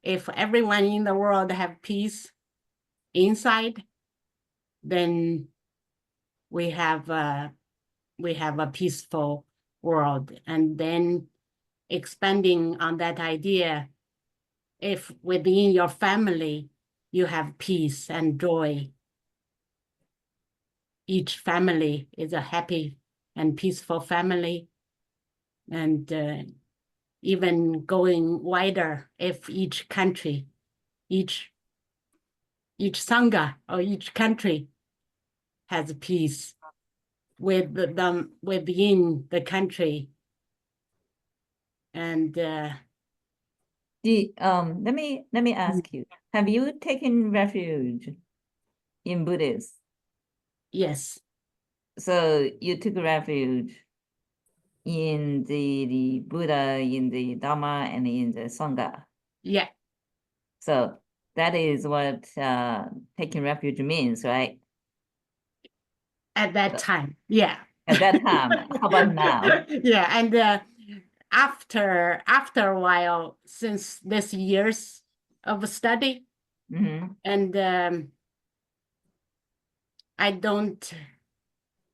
If everyone in the world have peace inside, then we have a peaceful world. And then expanding on that idea, if within your family you have peace and joy, each family is a happy and peaceful family. And even going wider, if each country, each Sangha or each country has peace with them within the country. And let me ask you, have you taken refuge in Buddhism? yes. So you took refuge in the Buddha, in the Dharma, and in the Sangha. Yeah. So that is what taking refuge means, right? At that time, yeah. At that time, how about now? Yeah, and after a while, since this years of study, and I don't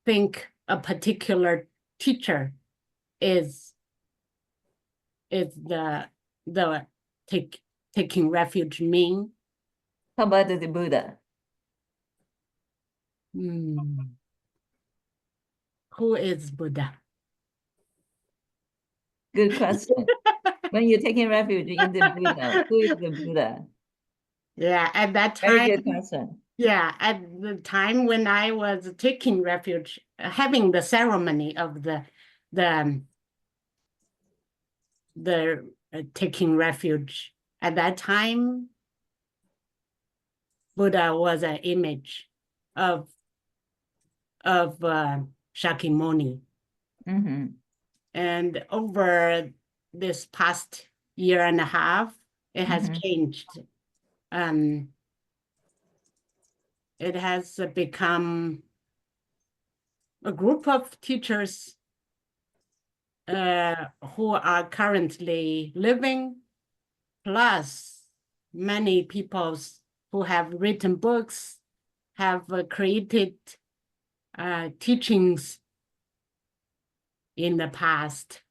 think a particular teacher is the taking refuge mean. How about the Buddha? Who is Buddha? Good question. When you're taking refuge in the Buddha, who is the Buddha? Yeah, at that time. Very good question. Yeah, at the time when I was taking refuge, having the ceremony of the taking refuge, at that time, Buddha was an image of Shakyamuni. And over this past year and a half, it has changed. It has become a group of teachers who are currently living, plus many people who have written books, have created teachings in the past.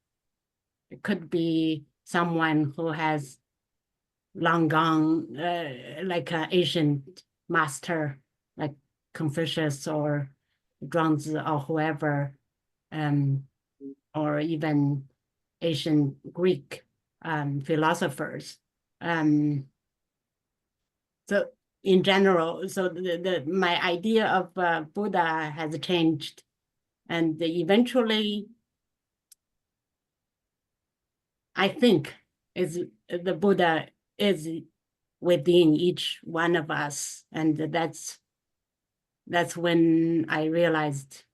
It could be someone who has long gone, like an ancient master, like Confucius or Zhuangzi or whoever, or even ancient Greek philosophers. So in general, so my idea of Buddha has changed, and eventually, I think the Buddha is within each one of us, and that's when I realized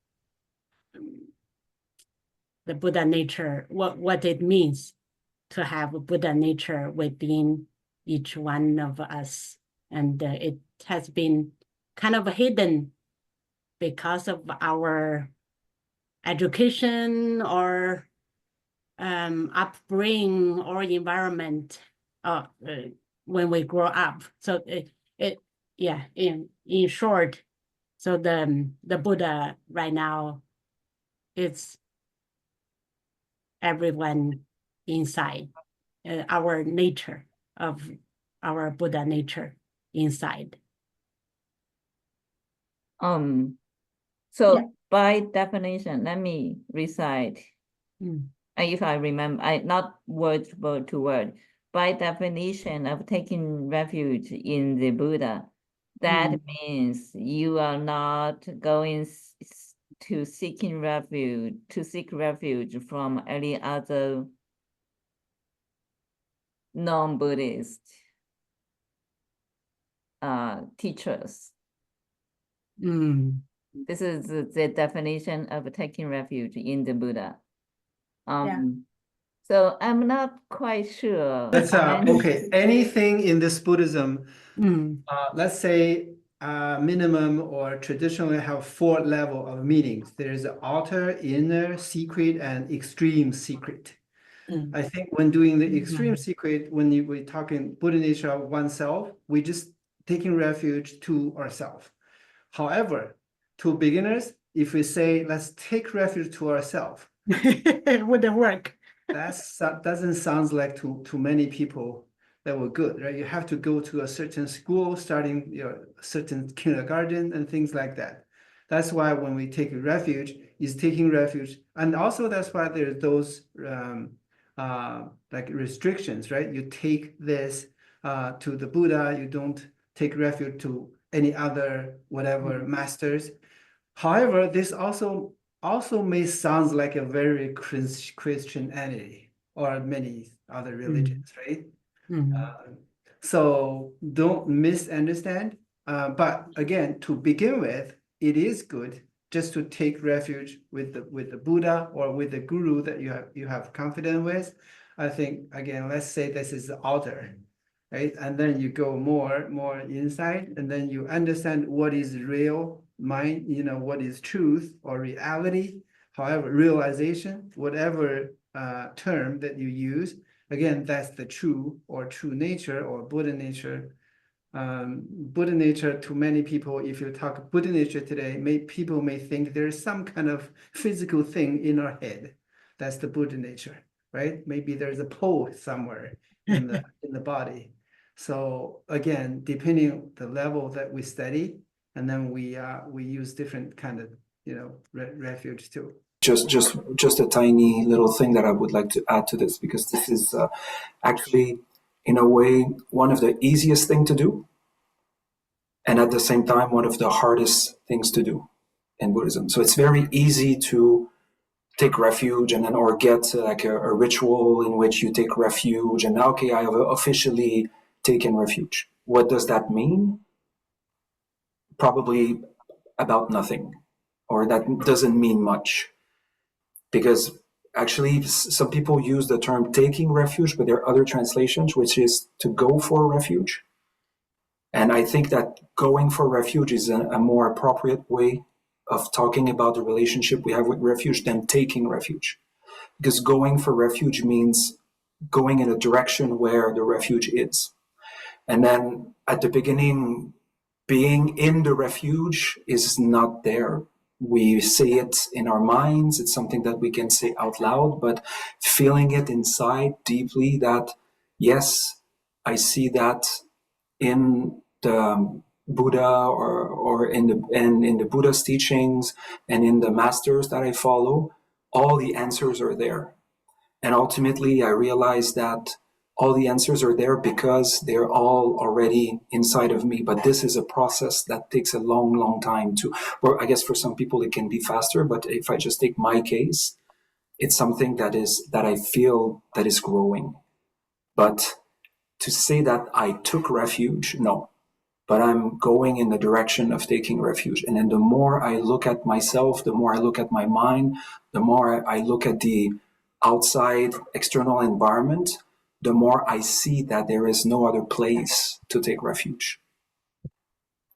the Buddha nature, what it means to have a Buddha nature within each one of us. And it has been kind of hidden because of our education or upbringing or environment when we grow up. So in short, so the Buddha right now it's everyone inside, our nature of our Buddha nature inside. So Yeah. by definition, let me recite. If I remember, not word to word. By definition of taking refuge in the Buddha, that means you are not going to seek refuge from any other non-Buddhist teachers. This is the definition of taking refuge in the Buddha. So I'm not quite sure. That's okay. Anything in this Buddhism, let's say minimum or traditionally have 4 levels of meanings. There's outer, inner, secret, and extreme secret. I think when doing the extreme secret, when we're talking Buddha nature of oneself, we just taking refuge to ourselves. However, to beginners, if we say, let's take refuge to ourselves, it wouldn't work. that doesn't sound like to many people that were good, right? You have to go to a certain school, starting a certain kindergarten and things like that. That's why when we take refuge, is taking refuge, and also that's why there's those like restrictions, right? You take this to the Buddha, you don't take refuge to any other whatever masters. However, this also may sound like a very Christianity or many other religions, right? So don't misunderstand. But again, to begin with, it is good just to take refuge with the Buddha or with the guru that you have confidence with. I think again, let's say this is the outer, right? And then you go more inside, and then you understand what is real mind, what is truth or reality. However, realization, whatever term that you use, again, that's the true nature or Buddha nature. Buddha nature, to many people, if you talk Buddha nature today, people may think there's some kind of physical thing in our head. That's the Buddha nature, right? Maybe there's a pole somewhere in the body. So again, depending on the level that we study, and then we use different kind of refuge too. Just a tiny little thing that I would like to add to this, because this is actually, in a way, one of the easiest thing to do, and at the same time one of the hardest things to do in Buddhism. So it's very easy to take refuge and then or get like a ritual in which you take refuge and okay, I have officially taken refuge. What does that mean? Probably about nothing, or that doesn't mean much. Because actually some people use the term taking refuge, but there are other translations, which is to go for refuge. And I think that going for refuge is a more appropriate way of talking about the relationship we have with refuge than taking refuge. Because going for refuge means going in a direction where the refuge is. And then at the beginning, being in the refuge is not there. We say it in our minds, it's something that we can say out loud, but feeling it inside deeply that, yes, I see that in the Buddha or in the Buddha's teachings and in the masters that I follow, all the answers are there. And ultimately, I realized that all the answers are there because they're all already inside of me. But this is a process that takes a long, long time to, or I guess for some people it can be faster. But if I just take my case, it's something that I feel that is growing. But to say that I took refuge, no. But I'm going in the direction of taking refuge. And then the more I look at myself, the more I look at my mind, the more I look at the outside external environment, the more I see that there is no other place to take refuge.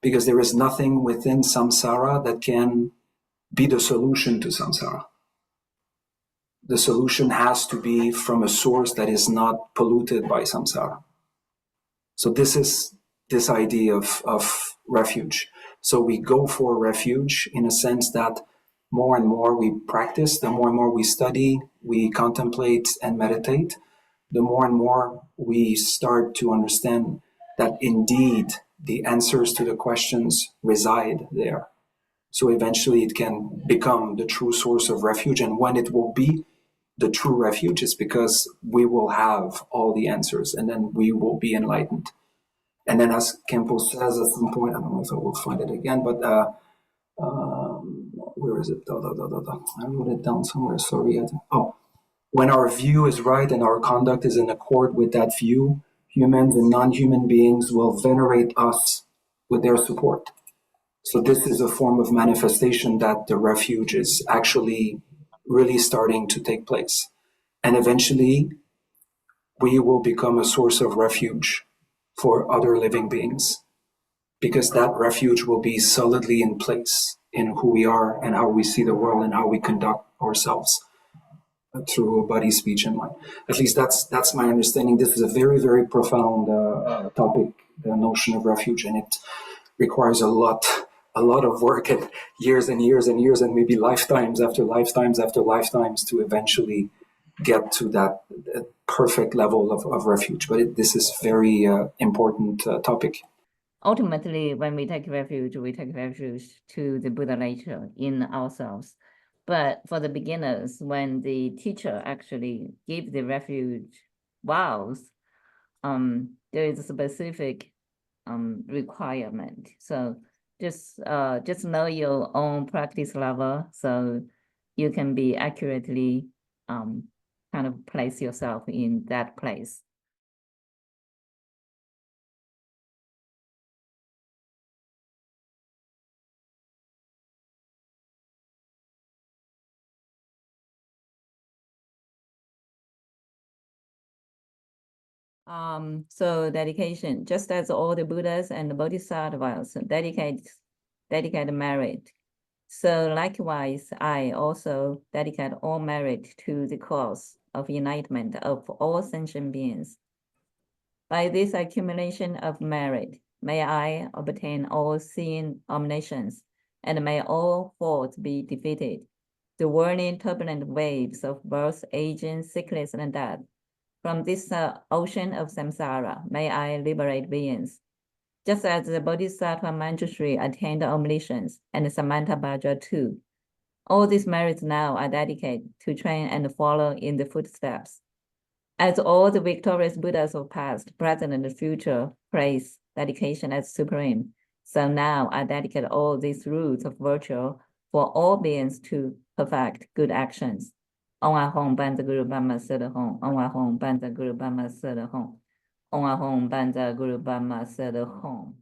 Because there is nothing within samsara that can be the solution to samsara. The solution has to be from a source that is not polluted by samsara. So this is this idea of refuge. So we go for refuge in a sense that more and more we practice, the more and more we study, we contemplate and meditate, the more and more we start to understand that indeed the answers to the questions reside there. So eventually it can become the true source of refuge. And when it will be the true refuge, is because we will have all the answers and then we will be enlightened. And then, as Khenpo says at some point, I don't know if I will find it again, but where is it? I wrote it down somewhere. Sorry. When our view is right and our conduct is in accord with that view, humans and non-human beings will venerate us with their support. So this is a form of manifestation that the refuge is actually really starting to take place. And eventually, we will become a source of refuge for other living beings, because that refuge will be solidly in place in who we are and how we see the world and how we conduct ourselves through body, speech, and mind. At least that's my understanding. This is a very, very profound topic, the notion of refuge, and it requires a lot of work and years and years and years and maybe lifetimes after lifetimes after lifetimes to eventually get to that perfect level of refuge. But this is very important topic. Ultimately, when we take refuge to the Buddha nature in ourselves. But for the beginners, when the teacher actually give the refuge vows, there is a specific requirement. So just know your own practice level, so you can be accurately kind of place yourself in that place. So dedication, just as all the Buddhas and the Bodhisattvas dedicate merit. So likewise, I also dedicate all merit to the cause of enlightenment of all sentient beings. By this accumulation of merit, may I obtain all seeing omniscience, and may all faults be defeated. The whirling turbulent waves of birth, aging, sickness, and death. From this ocean of samsara, may I liberate beings. Just as the Bodhisattva Manjushri attained omniscience, and Samantabhaja too. All these merits now are dedicated to train and follow in the footsteps. As all the victorious Buddhas of past, present, and future praise dedication as supreme, so now I dedicate all these roots of virtue for all beings to perfect good actions. Om Ahom Banza Guru Bama Sada Hom. Om Ahom Banza Guru Bama Sada Hom. Om Ahom Banza Guru Bama Sada Hom.